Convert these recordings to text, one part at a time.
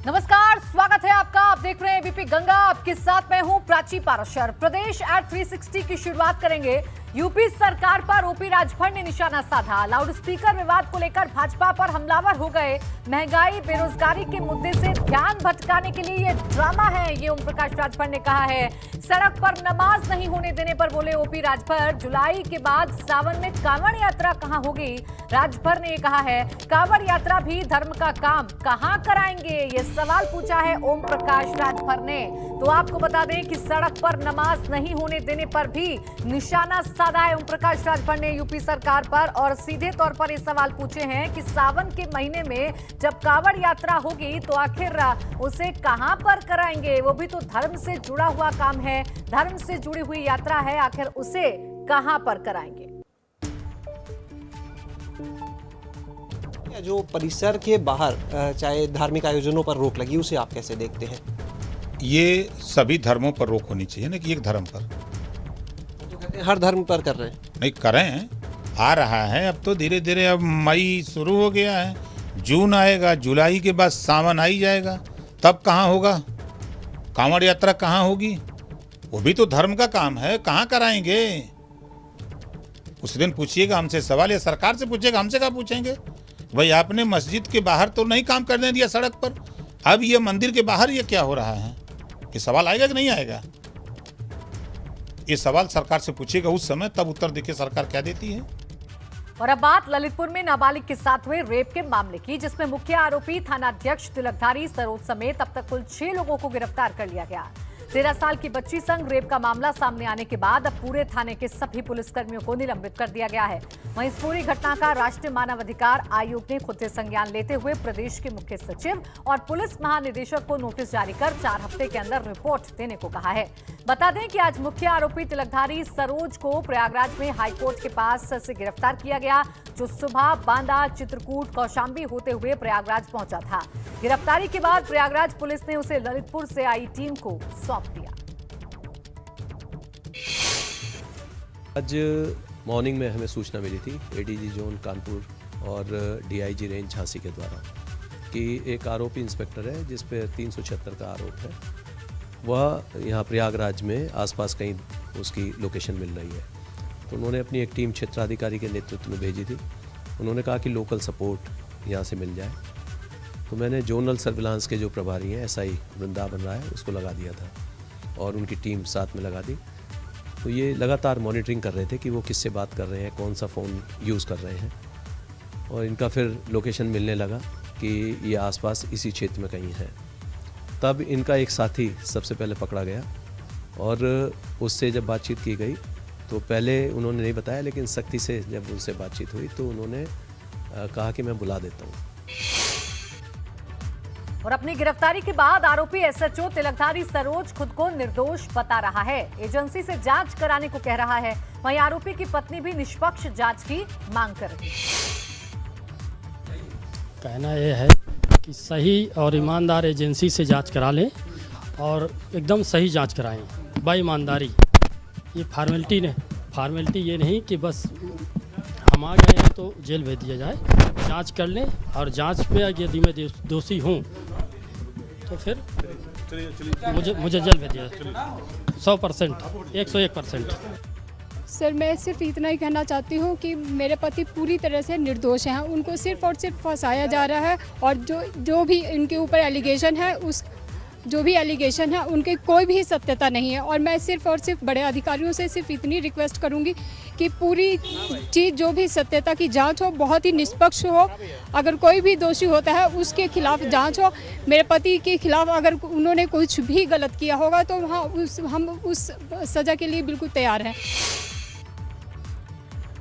नमस्कार, स्वागत है आपका। आप देख रहे हैं एबीपी गंगा। आपके साथ मैं हूं प्राची पाराशर। प्रदेश एट 360 की शुरुआत करेंगे। यूपी सरकार पर ओपी राजभर ने निशाना साधा। लाउडस्पीकर विवाद को लेकर भाजपा पर हमलावर हो गए। महंगाई बेरोजगारी के मुद्दे से ध्यान भटकाने के लिए ये ड्रामा है, ये ओम प्रकाश राजभर ने कहा है। सड़क पर नमाज नहीं होने देने पर बोले ओपी राजभर। जुलाई के बाद सावन में कांवड़ यात्रा कहां होगी, राजभर ने ये कहा है। कांवड़ यात्रा भी धर्म का काम कहां कराएंगे, ये सवाल पूछा है ओम प्रकाश राजभर ने। तो आपको बता दें कि सड़क पर नमाज नहीं होने देने पर भी निशाना साधा है ओम प्रकाश राजभर ने यूपी सरकार पर, और सीधे तौर पर ये सवाल पूछे हैं कि सावन के महीने में जब कांवड़ यात्रा होगी तो आखिर उसे कहां पर कराएंगे। वो भी तो धर्म से जुड़ा हुआ काम है, धर्म से जुड़ी हुई यात्रा है, आखिर उसे कहां पर कराएंगे। जो परिसर के बाहर चाहे धार्मिक आयोजनों पर रोक लगी, उसे आप कैसे देखते हैं? ये सभी धर्मों पर रोक होनी चाहिए ना, कि एक धर्म पर। जो कहते हैं हर धर्म पर कर रहे हैं। नहीं करें, आ रहा है अब तो धीरे धीरे। अब मई शुरू हो गया है, जून आएगा, जुलाई के बाद सावन आ ही जाएगा, तब कहाँ होगा कांवड़ यात्रा, कहाँ होगी? वो भी तो धर्म का काम है, कहाँ कराएंगे? उस दिन पूछिएगा हमसे सवाल, या सरकार से पूछिएगा, हमसे कहाँ पूछेंगे? भाई आपने मस्जिद के बाहर तो नहीं काम करने दिया सड़क पर, अब ये मंदिर के बाहर ये क्या हो रहा है? ये सवाल आएगा कि नहीं आएगा? ये सवाल सरकार से पूछिएगा उस समय, तब उत्तर देखिए सरकार क्या देती है। और अब बात ललितपुर में नाबालिग के साथ हुए रेप के मामले की, जिसमें मुख्य आरोपी थानाध्यक्ष तिलकधारी सरोज समेत अब तक कुल 6 लोगों को गिरफ्तार कर लिया गया। 13 साल की बच्ची संग रेप का मामला सामने आने के बाद अब पूरे थाने के सभी पुलिसकर्मियों को निलंबित कर दिया गया है। वहीं इस पूरी घटना का राष्ट्रीय मानवाधिकार आयोग ने खुद से संज्ञान लेते हुए प्रदेश के मुख्य सचिव और पुलिस महानिदेशक को नोटिस जारी कर 4 हफ्ते के अंदर रिपोर्ट देने को कहा है। बता दें कि आज मुख्य आरोपी तिलकधारी सरोज को प्रयागराज में हाईकोर्ट के पास से गिरफ्तार किया गया, जो सुबह बांदा, चित्रकूट, कौशाम्बी होते हुए प्रयागराज पहुंचा था। गिरफ्तारी के बाद प्रयागराज पुलिस ने उसे ललितपुर से आई टीम को सौंप दिया। आज मॉर्निंग में हमें सूचना मिली थी एडीजी जोन कानपुर और डीआईजी रेंज झांसी के द्वारा कि एक आरोपी इंस्पेक्टर है जिस पे 376 का आरोप है, वह यहाँ प्रयागराज में आसपास कहीं उसकी लोकेशन मिल रही है। तो उन्होंने अपनी एक टीम क्षेत्राधिकारी के नेतृत्व में भेजी थी। उन्होंने कहा कि लोकल सपोर्ट यहाँ से मिल जाए, तो मैंने जोनल सर्विलांस के जो प्रभारी हैं एसआई वृंदावन राय, उसको लगा दिया था और उनकी टीम साथ में लगा दी। तो ये लगातार मॉनिटरिंग कर रहे थे कि वो किससे बात कर रहे हैं, कौन सा फ़ोन यूज़ कर रहे हैं, और इनका फिर लोकेशन मिलने लगा कि ये आसपास इसी क्षेत्र में कहीं है। तब इनका एक साथी सबसे पहले पकड़ा गया और उससे जब बातचीत की गई तो पहले उन्होंने नहीं बताया, लेकिन सख्ती से जब उनसे बातचीत हुई तो उन्होंने कहा कि मैं बुला देता हूँ। और अपनी गिरफ्तारी के बाद आरोपी एसएचओ तिलकधारी सरोज खुद को निर्दोष बता रहा है, एजेंसी से जांच कराने को कह रहा है। वहीं आरोपी की पत्नी भी निष्पक्ष जांच की मांग कर रही है। कहना यह है कि सही और ईमानदार एजेंसी से जांच करा लें और एकदम सही जांच कराएं ईमानदारी। ये फॉर्मेलिटी ये नहीं कि बस हम आ गए हैं तो जेल भेज दिया जाए। जांच कर लें और जांच में यदि मैं दोषी हूँ तो फिर मुझे जेल भेज दिया जाए 100%, 101%। सर मैं सिर्फ इतना ही कहना चाहती हूँ कि मेरे पति पूरी तरह से निर्दोष हैं। उनको सिर्फ और सिर्फ फंसाया जा रहा है, और जो भी इनके ऊपर एलिगेशन है उनके कोई भी सत्यता नहीं है। और मैं सिर्फ और सिर्फ बड़े अधिकारियों से सिर्फ इतनी रिक्वेस्ट करूंगी कि पूरी चीज़ जो भी सत्यता की जांच हो, बहुत ही निष्पक्ष हो। अगर कोई भी दोषी होता है उसके खिलाफ जांच हो। मेरे पति के खिलाफ अगर उन्होंने कुछ भी गलत किया होगा तो हम उस सज़ा के लिए बिल्कुल तैयार हैं।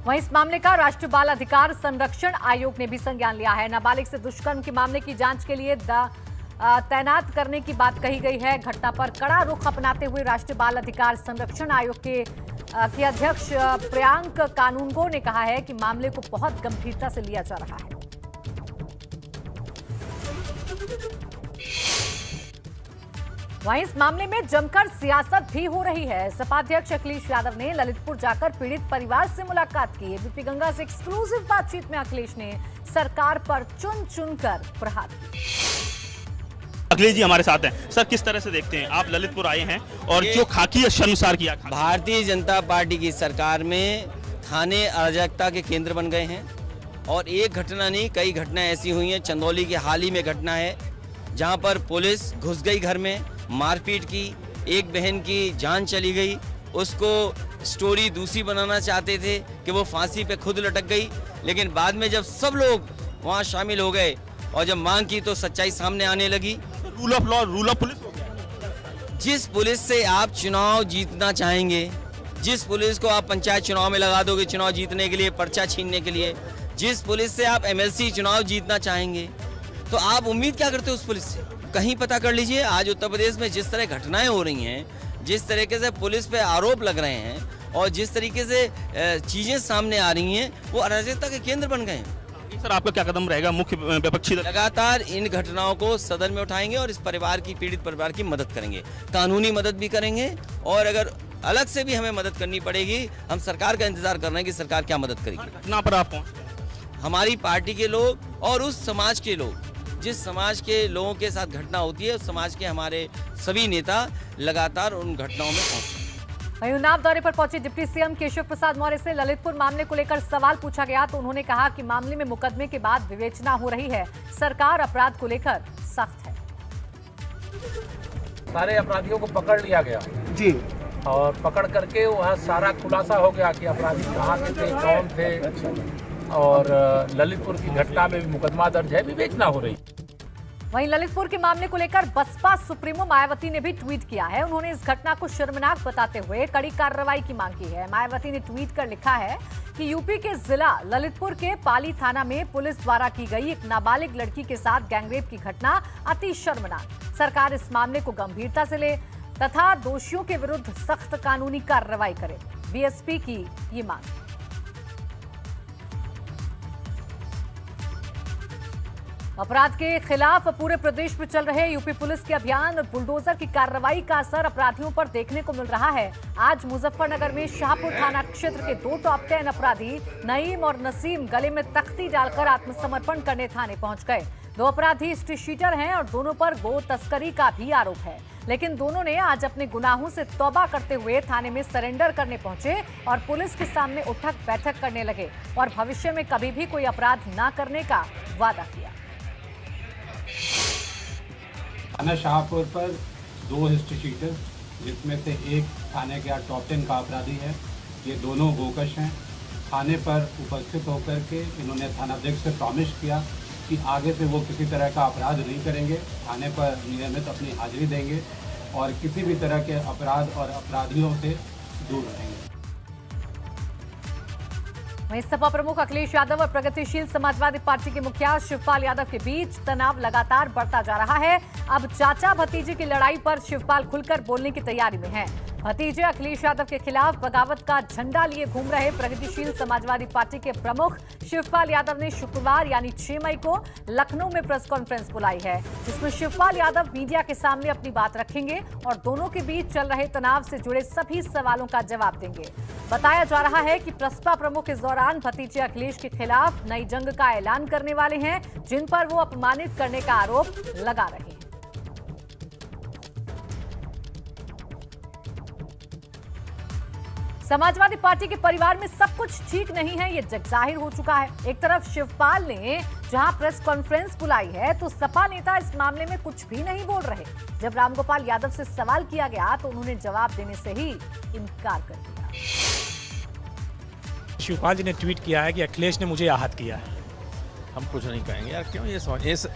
वहीं इस मामले का राष्ट्रीय बाल अधिकार संरक्षण आयोग ने भी संज्ञान लिया है। नाबालिग से दुष्कर्म के मामले की जांच के लिए तैनात करने की बात कही गई है। घटना पर कड़ा रुख अपनाते हुए राष्ट्रीय बाल अधिकार संरक्षण आयोग के अध्यक्ष प्रियांक कानूनगो ने कहा है कि मामले को बहुत गंभीरता से लिया जा रहा है। वहीं इस मामले में जमकर सियासत भी हो रही है। सपा अध्यक्ष अखिलेश यादव ने ललितपुर जाकर पीड़ित परिवार से मुलाकात की। एबीपी गंगा से एक्सक्लूसिव बातचीत में अखिलेश ने सरकार पर चुन चुनकर प्रहार किया। अखिलेश जी हमारे साथ हैं। सर, किस तरह से देखते हैं आप ललितपुर आए हैं और जो खाकी शर्मसार किया? भारतीय जनता पार्टी की सरकार में थाने अराजकता के केंद्र बन गए हैं और एक घटना नहीं, कई घटनाएं ऐसी हुई हैं। चंदौली की हाल ही में घटना है जहां पर पुलिस घुस गई घर में, मारपीट की, एक बहन की जान चली गई। उसको स्टोरी दूसरी बनाना चाहते थे कि वो फांसी पे खुद लटक गई, लेकिन बाद में जब सब लोग वहां शामिल हो गए और जब मांग की तो सच्चाई सामने आने लगी। Rule of law, rule of police हो गया। जिस पुलिस से आप चुनाव जीतना चाहेंगे, जिस पुलिस को आप पंचायत चुनाव में लगा दोगे चुनाव जीतने के लिए, पर्चा छीनने के लिए, जिस पुलिस से आप एमएलसी चुनाव जीतना चाहेंगे, तो आप उम्मीद क्या करते हो उस पुलिस से? कहीं पता कर लीजिए, आज उत्तर प्रदेश में जिस तरह घटनाएं हो रही हैं, जिस तरीके से पुलिस पे आरोप लग रहे हैं और जिस तरीके से चीज़ें सामने आ रही हैं, वो अराजकता के केंद्र बन गए हैं। सर, आपका क्या कदम रहेगा? मुख्य विपक्षी दल लगातार इन घटनाओं को सदन में उठाएंगे और इस परिवार की, पीड़ित परिवार की मदद करेंगे, कानूनी मदद भी करेंगे और अगर अलग से भी हमें मदद करनी पड़ेगी, हम सरकार का इंतजार कर रहे हैं कि सरकार क्या मदद करेगी। घटना पर आप पहुँच, हमारी पार्टी के लोग और उस समाज के लोग, जिस समाज के लोगों के साथ घटना होती है, उस समाज के हमारे सभी नेता लगातार उन घटनाओं में पहुंचते हैं। वहीं उन्नाव दौरे पर पहुंचे डिप्टी सीएम केशव प्रसाद मौर्य से ललितपुर मामले को लेकर सवाल पूछा गया तो उन्होंने कहा कि मामले में मुकदमे के बाद विवेचना हो रही है, सरकार अपराध को लेकर सख्त है। सारे अपराधियों को पकड़ लिया गया जी, और पकड़ करके वहाँ सारा खुलासा हो गया कि अपराधी कहाँ के थे, कौन थे, और ललितपुर की घटना में भी मुकदमा दर्ज है, विवेचना हो रही। वहीं ललितपुर के मामले को लेकर बसपा सुप्रीमो मायावती ने भी ट्वीट किया है। उन्होंने इस घटना को शर्मनाक बताते हुए कड़ी कार्रवाई की मांग की है। मायावती ने ट्वीट कर लिखा है कि यूपी के जिला ललितपुर के पाली थाना में पुलिस द्वारा की गई एक नाबालिग लड़की के साथ गैंगरेप की घटना अति शर्मनाक। सरकार इस मामले को गंभीरता से ले तथा दोषियों के विरुद्ध सख्त कानूनी कार्रवाई करे, बीएसपी की ये मांग। अपराध के खिलाफ पूरे प्रदेश में चल रहे यूपी पुलिस के अभियान और बुलडोजर की कार्रवाई का असर अपराधियों पर देखने को मिल रहा है। आज मुजफ्फरनगर में शाहपुर थाना क्षेत्र के 2 टॉप 10 अपराधी नईम और नसीम गले में तख्ती डालकर आत्मसमर्पण करने थाने पहुंच गए। 2 अपराधी स्ट्रीट शीटर हैं और दोनों पर गो तस्करी का भी आरोप है, लेकिन दोनों ने आज अपने गुनाहों से तौबा करते हुए थाने में सरेंडर करने पहुंचे और पुलिस के सामने उठक बैठक करने लगे और भविष्य में कभी भी कोई अपराध न करने का वादा किया। थाना शाहपुर पर 2 हिस्ट्री शीटर, जिसमें से एक थाने का टॉप 10 का अपराधी है। ये दोनों गोकश हैं। थाने पर उपस्थित होकर के इन्होंने थानाध्यक्ष से प्रॉमिस किया कि आगे से वो किसी तरह का अपराध नहीं करेंगे, थाने पर नियमित अपनी हाजिरी देंगे और किसी भी तरह के अपराध और अपराधियों से दूर रहेंगे। वहीं सपा प्रमुख अखिलेश यादव और प्रगतिशील समाजवादी पार्टी के मुखिया शिवपाल यादव के बीच तनाव लगातार बढ़ता जा रहा है। अब चाचा भतीजे की लड़ाई पर शिवपाल खुलकर बोलने की तैयारी में हैं। भतीजे अखिलेश यादव के खिलाफ बगावत का झंडा लिए घूम रहे प्रगतिशील समाजवादी पार्टी के प्रमुख शिवपाल यादव ने शुक्रवार यानी 6 मई को लखनऊ में प्रेस कॉन्फ्रेंस बुलाई है, जिसमें शिवपाल यादव मीडिया के सामने अपनी बात रखेंगे और दोनों के बीच चल रहे तनाव से जुड़े सभी सवालों का जवाब देंगे। बताया जा रहा है कि प्रसपा प्रमुख इस दौरान भतीजे अखिलेश के खिलाफ नई जंग का ऐलान करने वाले हैं, जिन पर वो अपमानित करने का आरोप लगा रहे हैं। समाजवादी पार्टी के परिवार में सब कुछ ठीक नहीं है, ये जगजाहिर हो चुका है। एक तरफ शिवपाल ने जहां प्रेस कॉन्फ्रेंस बुलाई है तो सपा नेता इस मामले में कुछ भी नहीं बोल रहे। जब रामगोपाल यादव से सवाल किया गया तो उन्होंने जवाब देने से ही इनकार कर दिया। शिवपाल जी ने ट्वीट किया है कि अखिलेश ने मुझे आहत किया है। हम कुछ नहीं कहेंगे यार, क्यों ये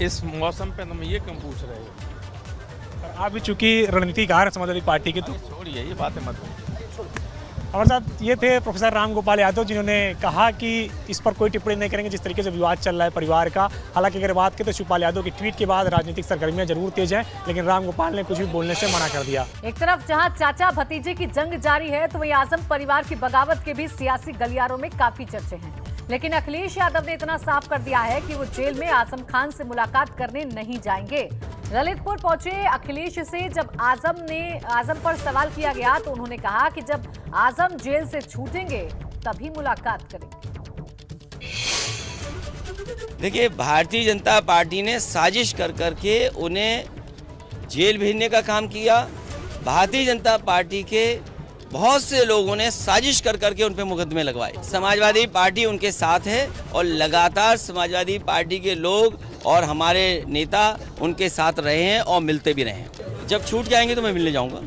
इस मौसम पे तुम ये क्यों पूछ रहे हो? आप भी चूंकि रणनीतिकार समाजवादी पार्टी के, तो छोड़िए ये बातें मत। हमारे साथ ये थे प्रोफेसर रामगोपाल यादव, जिन्होंने कहा कि इस पर कोई टिप्पणी नहीं करेंगे जिस तरीके से विवाद चल रहा है परिवार का। हालांकि अगर बात करें तो शिवपाल यादव की ट्वीट के बाद राजनीतिक सरगर्मियां जरूर तेज हैं, लेकिन रामगोपाल ने कुछ भी बोलने से मना कर दिया। एक तरफ जहां चाचा भतीजे की जंग जारी है तो वहीं आजम परिवार की बगावत के भी सियासी गलियारों में काफी चर्चे हैं, लेकिन अखिलेश यादव ने इतना साफ कर दिया है कि वो जेल में आजम खान से मुलाकात करने नहीं जाएंगे। ललितपुर पहुंचे अखिलेश से जब आजम पर सवाल किया गया तो उन्होंने कहा कि जब आजम जेल से छूटेंगे तभी मुलाकात करेंगे। देखिए, भारतीय जनता पार्टी ने साजिश कर करके उन्हें जेल भेजने का काम किया। भारतीय जनता पार्टी के बहुत से लोगों ने साजिश कर करके उन पे मुकदमे लगवाए। समाजवादी पार्टी उनके साथ है और लगातार समाजवादी पार्टी के लोग और हमारे नेता उनके साथ रहे हैं और मिलते भी रहे हैं। जब छूट जाएंगे तो मैं मिलने जाऊंगा।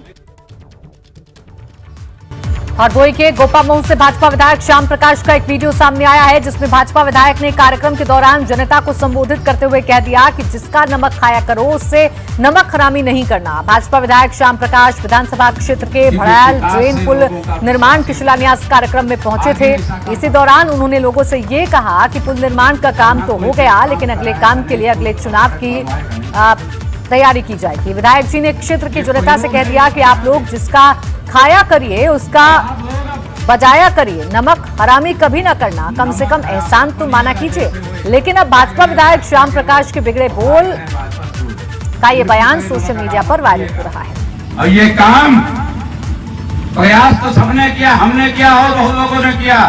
हरदोई के गोपामऊ से भाजपा विधायक श्याम प्रकाश का एक वीडियो सामने आया है, जिसमें भाजपा विधायक ने कार्यक्रम के दौरान जनता को संबोधित करते हुए कह दिया कि जिसका नमक खाया करो उससे नमक हरामी नहीं करना। भाजपा विधायक श्याम प्रकाश विधानसभा क्षेत्र के भड़ैल ड्रेन पुल निर्माण के शिलान्यास कार्यक्रम में पहुंचे थे। इसी दौरान उन्होंने लोगों से ये कहा कि पुल निर्माण का काम तो हो गया, लेकिन अगले काम के लिए अगले चुनाव की तैयारी की जाएगी। विधायक जी ने क्षेत्र की जनता से कह दिया कि आप लोग जिसका खाया करिए उसका बजाया करिए, नमक हरामी कभी ना करना, कम से कम एहसान तो माना कीजिए। लेकिन अब भाजपा विधायक श्याम प्रकाश के बिगड़े बोल का ये बयान सोशल मीडिया पर वायरल हो रहा है। और ये काम प्रयास तो सबने किया, हमने किया और बहुत लोगों ने किया,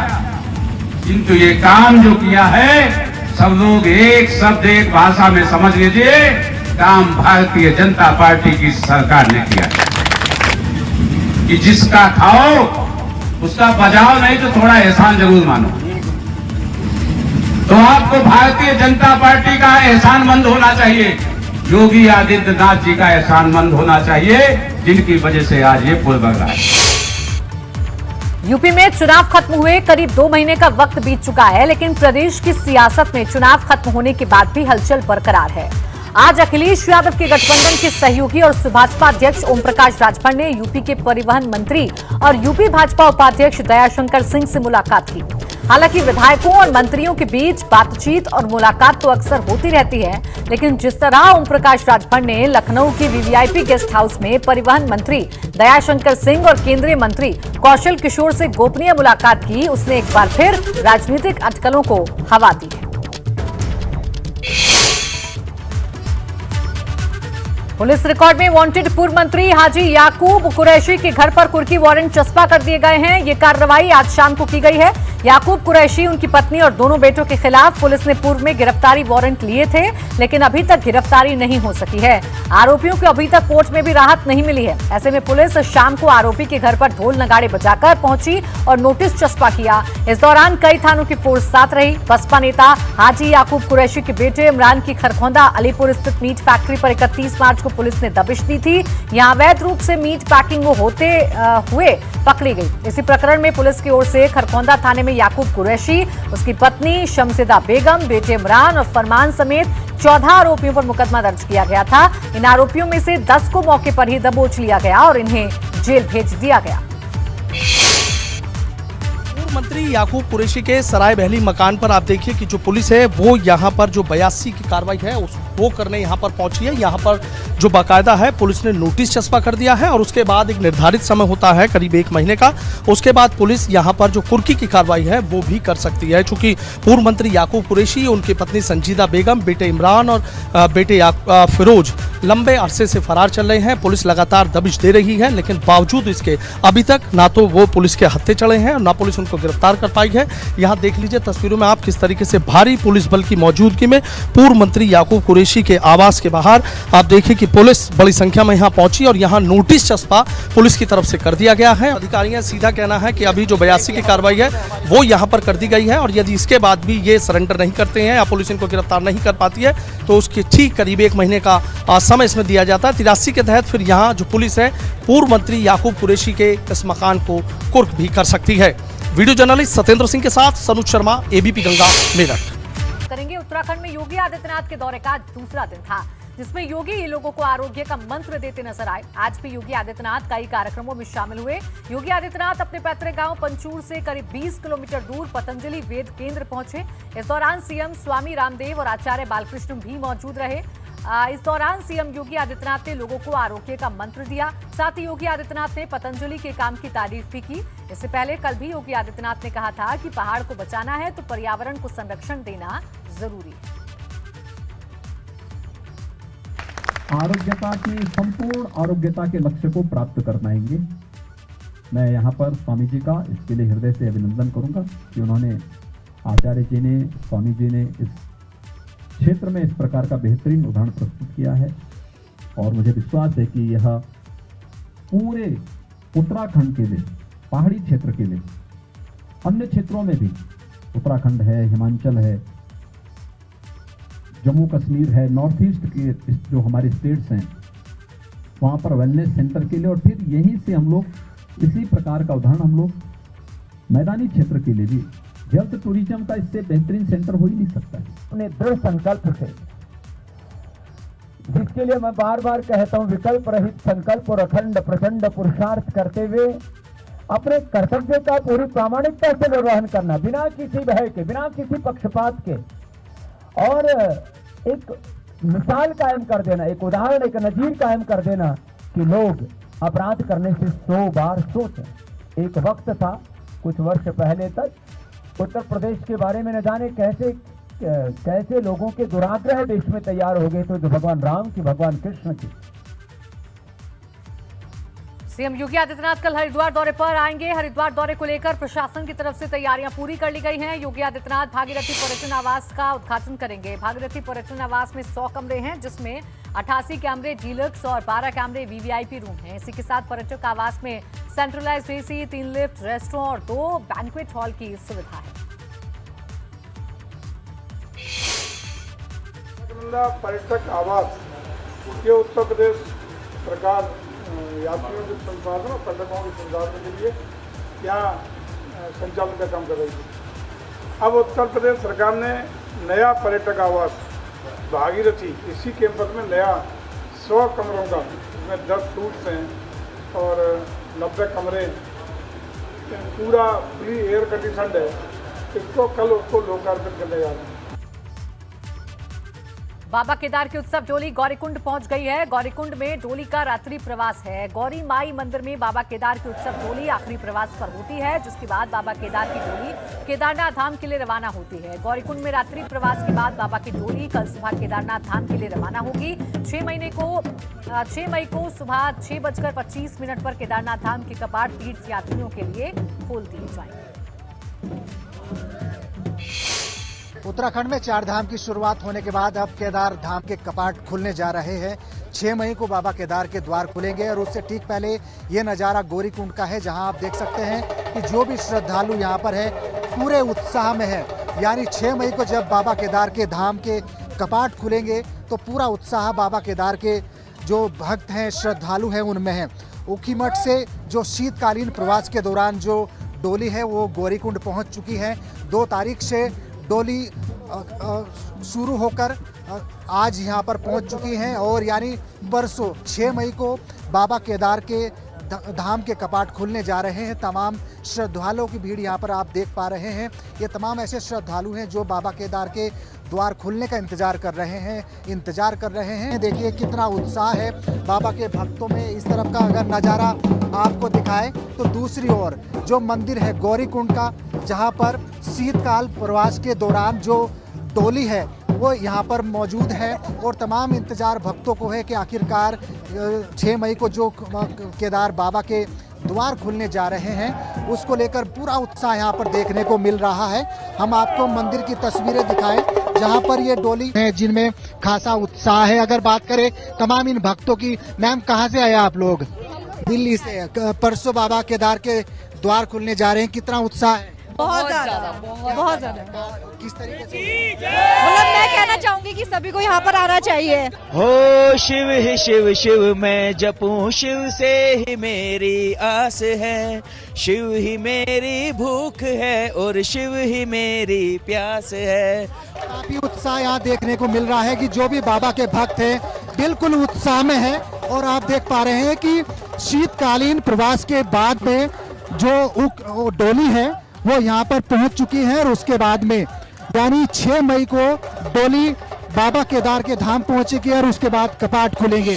किंतु ये काम जो किया है सब लोग एक शब्द एक भाषा में समझ लीजिए, काम भारतीय जनता पार्टी की सरकार ने किया कि जिसका खाओ उसका बजाओ, नहीं तो थोड़ा एहसान जरूर मानो। तो आपको भारतीय जनता पार्टी का एहसानमंद होना चाहिए, योगी आदित्यनाथ जी का एहसानमंद होना चाहिए, जिनकी वजह से आज ये पुल बन रहा है। यूपी में चुनाव खत्म हुए करीब 2 महीने का वक्त बीत चुका है, लेकिन प्रदेश की सियासत में चुनाव खत्म होने के बाद भी हलचल बरकरार है। आज अखिलेश यादव के गठबंधन के सहयोगी और भाजपा अध्यक्ष ओम प्रकाश राजभर ने यूपी के परिवहन मंत्री और यूपी भाजपा उपाध्यक्ष दयाशंकर सिंह से मुलाकात की। हालांकि विधायकों और मंत्रियों के बीच बातचीत और मुलाकात तो अक्सर होती रहती है, लेकिन जिस तरह ओम प्रकाश राजभर ने लखनऊ की वीवीआईपी गेस्ट हाउस में परिवहन मंत्री दयाशंकर सिंह और केंद्रीय मंत्री कौशल किशोर से गोपनीय मुलाकात की, उसने एक बार फिर राजनीतिक अटकलों को हवा दी है। पुलिस रिकॉर्ड में वांटेड पूर्व मंत्री हाजी याकूब कुरैशी के घर पर कुर्की वारंट चस्पा कर दिए गए हैं। ये कार्रवाई आज शाम को की गई है। याकूब कुरैशी, उनकी पत्नी और दोनों बेटों के खिलाफ पुलिस ने पूर्व में गिरफ्तारी वारंट लिए थे, लेकिन अभी तक गिरफ्तारी नहीं हो सकी है। आरोपियों को अभी तक कोर्ट में भी राहत नहीं मिली है। ऐसे में पुलिस शाम को आरोपी के घर पर ढोल नगाड़े बजाकर पहुंची और नोटिस चस्पा किया। इस दौरान कई थानों की फोर्स साथ रही। बसपा नेता हाजी याकूब कुरैशी के बेटे इमरान की खरखौंदा अलीपुर स्थित मीट फैक्ट्री पर 31 मार्च को पुलिस ने दबिश दी थी। यहां अवैध रूप से मीट पैकिंग होते हुए पकड़ी गई। इसी प्रकरण में पुलिस की ओर से खरखौंदा थाने में याकूब कुरैशी, उसकी पत्नी शमसेदा बेगम, बेटे इमरान और फरमान समेत 14 आरोपियों पर मुकदमा दर्ज किया गया था। इन आरोपियों में से 10 को मौके पर ही दबोच लिया गया और इन्हें जेल भेज दिया गया। मंत्री याकूब कुरैशी के सराय बहली मकान पर आप देखिए कि जो पुलिस है वो यहाँ पर जो 82 की कार्रवाई है वो करने यहाँ पर पहुंची है। यहाँ पर जो बाकायदा है पुलिस ने नोटिस चस्पा कर दिया है और उसके बाद एक निर्धारित समय होता है करीब 1 महीने का, उसके बाद पुलिस यहाँ पर जो कुर्की की कार्रवाई है वो भी कर सकती है। चूंकि पूर्व मंत्री याकूब कुरैशी, उनकी पत्नी संजीदा बेगम, बेटे इमरान और बेटे फिरोज लंबे अरसे से फरार चल रहे हैं। पुलिस लगातार दबिश दे रही है, लेकिन बावजूद इसके अभी तक ना तो वो पुलिस के हत्थे चढ़े हैं और ना पुलिस उनको गिरफ्तार कर पाई है। यहाँ देख लीजिए तस्वीरों में आप किस तरीके से भारी पुलिस बल की मौजूदगी में पूर्व मंत्री याकूब कुरैशी के आवास के बाहर आप देखिए कि पुलिस बड़ी संख्या में यहाँ पहुंची और यहाँ नोटिस चस्पा पुलिस की तरफ से कर दिया गया है। अधिकारियों सीधा कहना है कि अभी जो 82 की कार्रवाई है वो यहाँ पर कर दी गई है और यदि इसके बाद भी ये सरेंडर नहीं करते हैं या पुलिस इनको गिरफ्तार नहीं कर पाती है तो उसके ठीक करीब 1 महीने का समय इसमें दिया जाता है। 83 के तहत फिर यहाँ जो पुलिस है पूर्व मंत्री याकूब कुरैशी के इस मकान को कुर्क भी कर सकती है। वीडियो जर्नलिस्ट सत्येंद्र सिंह के साथ सनुज शर्मा, एबीपी गंगा, मेरठ। करेंगे उत्तराखंड में योगी आदित्यनाथ के दौरे का दूसरा दिन था, जिसमें योगी लोगों को आरोग्य का मंत्र देते नजर आए। आज भी योगी आदित्यनाथ कई कार्यक्रमों में शामिल हुए। योगी आदित्यनाथ अपने पैतृक गांव पंचूर से करीब 20 किलोमीटर दूर पतंजलि वेद केंद्र पहुंचे। इस दौरान सीएम स्वामी रामदेव और आचार्य बालकृष्ण भी मौजूद रहे। इस दौरान सीएम योगी आदित्यनाथ ने लोगों को आरोग्य का मंत्र दिया। साथ ही योगी आदित्यनाथ ने पतंजलि के काम की तारीफ भी की। इससे पहले कल भी योगी आदित्यनाथ ने कहा था कि पहाड़ को बचाना है तो पर्यावरण को संरक्षण देना जरूरी है। आरोग्यता की संपूर्ण आरोग्यता के लक्ष्य को प्राप्त कर पाएंगे। मैं यहाँ पर स्वामी जी का इसके लिए हृदय से अभिनंदन करूंगा कि उन्होंने, आचार्य जी ने, स्वामी जी ने इस क्षेत्र में इस प्रकार का बेहतरीन उदाहरण प्रस्तुत किया है और मुझे विश्वास है कि यह पूरे उत्तराखंड के लिए, पहाड़ी क्षेत्र के लिए, अन्य क्षेत्रों में भी, उत्तराखंड है, हिमाचल है, जम्मू कश्मीर है, नॉर्थ ईस्ट के जो हमारे स्टेट्स हैं, वहाँ पर वेलनेस सेंटर के लिए, और फिर यहीं से हम लोग इसी प्रकार का उदाहरण हम लोग मैदानी क्षेत्र के लिए भी, हेल्थ टूरिज्म का इससे बेहतरीन सेंटर हो ही नहीं सकता है। अपने दृढ़ संकल्प से, जिसके लिए मैं बार बार कहता हूं, विकल्प रहित संकल्प और अखंड प्रचंड पुरुषार्थ करते हुए अपने कर्तव्य का पूरी प्रामाणिकता से निर्वहन करना, बिना किसी भय के, बिना किसी पक्षपात के, और एक मिसाल कायम कर देना, एक उदाहरण, एक नजीर कायम कर देना कि लोग अपराध करने से 100 बार सोचें। एक वक्त था कुछ वर्ष पहले तक उत्तर प्रदेश के बारे में न जाने कैसे लोगों के दुराग्रह देश में तैयार हो गए, तो जो भगवान राम की, भगवान कृष्ण की। सीएम योगी आदित्यनाथ कल हरिद्वार दौरे पर आएंगे। हरिद्वार दौरे को लेकर प्रशासन की तरफ से तैयारियां पूरी कर ली गई हैं। योगी आदित्यनाथ भागीरथी पर्यटन आवास का उद्घाटन करेंगे। भागीरथी पर्यटन आवास में 100 कमरे हैं, जिसमें 88 कैमरे डीलक्स और 12 कैमरे वीवीआईपी रूम हैं। इसी के साथ पर्यटक आवास में सेंट्रलाइज्ड एसी, 3 लिफ्ट, रेस्टोरेंट और 2 बैंक्वेट हॉल की सुविधा है। पर्यटक आवास ये उत्तर प्रदेश सरकार यात्रियों के संसाधन और पर्यटकों के संसाधन के लिए यहाँ संचालन का काम कर रही थी। अब उत्तर प्रदेश सरकार ने नया पर्यटक आवास भागीरथी, इसी कैंपस में नया 100 कमरों का, इसमें 10 सूट्स हैं और 90 कमरे, पूरा फुली एयर कंडीशनड है। इसको कल उसको लोकार्पण करने जा रहे हैं। बाबा केदार की उत्सव डोली गौरीकुंड पहुंच गई है। गौरीकुंड में डोली का रात्रि प्रवास है। गौरी माई मंदिर में बाबा केदार की उत्सव डोली आखिरी प्रवास पर होती है, जिसके बाद बाबा केदार की डोली केदारनाथ धाम के लिए रवाना होती है। गौरीकुंड में रात्रि प्रवास के बाद बाबा की डोली कल सुबह केदारनाथ धाम के लिए रवाना होगी। 6 मई को सुबह 6:25 पर केदारनाथ धाम के कपाट तीर्थ यात्रियों के लिए खोल दिए जाएंगे। उत्तराखंड में 4 धाम की शुरुआत होने के बाद अब केदार धाम के कपाट खुलने जा रहे हैं। 6 मई को बाबा केदार के द्वार खुलेंगे और उससे ठीक पहले ये नज़ारा गौरीकुंड का है, जहां आप देख सकते हैं कि जो भी श्रद्धालु यहां पर है पूरे उत्साह में है। यानी 6 मई को जब बाबा केदार के धाम के कपाट खुलेंगे तो पूरा उत्साह बाबा केदार के जो भक्त हैं, श्रद्धालु हैं, उनमें है। ऊखीमठ से जो शीतकालीन प्रवास के दौरान जो डोली है वो गौरीकुंड पहुँच चुकी है। 2 तारीख से डोली शुरू होकर आज यहाँ पर पहुँच चुकी हैं और यानी परसों 6 मई को बाबा केदार के धाम के कपाट खुलने जा रहे हैं। तमाम श्रद्धालुओं की भीड़ यहाँ पर आप देख पा रहे हैं। ये तमाम ऐसे श्रद्धालु हैं जो बाबा केदार के द्वार खुलने का इंतजार कर रहे हैं। देखिए कितना उत्साह है बाबा के भक्तों में। इस तरफ का अगर नज़ारा आपको दिखाएं तो दूसरी ओर जो मंदिर है गौरीकुंड का, जहाँ पर शीतकाल प्रवास के दौरान जो डोली है वो यहाँ पर मौजूद है और तमाम इंतज़ार भक्तों को है कि आखिरकार 6 मई को जो केदार बाबा के द्वार खुलने जा रहे हैं उसको लेकर पूरा उत्साह यहाँ पर देखने को मिल रहा है। हम आपको मंदिर की तस्वीरें दिखाएं जहाँ पर ये डोली है जिनमें खासा उत्साह है। अगर बात करें तमाम इन भक्तों की, मैम कहाँ से आए आप लोग? दिल्ली से। परसों बाबा केदार के द्वार खुलने जा रहे हैं, कितना उत्साह है? बहुत ज्यादा। किस तरीके से? मतलब मैं कहना चाहूंगी कि सभी को यहाँ पर आना चाहिए। हो शिव ही शिव शिव मैं जपूं, शिव से ही मेरी आस है, शिव ही मेरी भूख है और शिव ही मेरी प्यास है। काफी उत्साह यहाँ देखने को मिल रहा है कि जो भी बाबा के भक्त हैं बिल्कुल उत्साह में है। और आप देख पा रहे हैं कि शीतकालीन प्रवास के बाद में जो डोली है वो यहाँ पर पहुँच चुकी है और उसके बाद में यानी 6 मई को डोली बाबा केदार के धाम पहुंचेगी और उसके बाद कपाट खुलेंगे।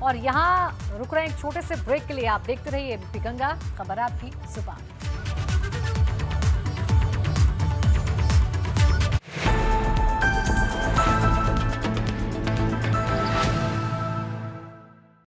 और यहाँ रुक रहे हैं एक छोटे से ब्रेक के लिए। आप देखते रहिए एबीपी गंगा, खबर आपकी जुबान।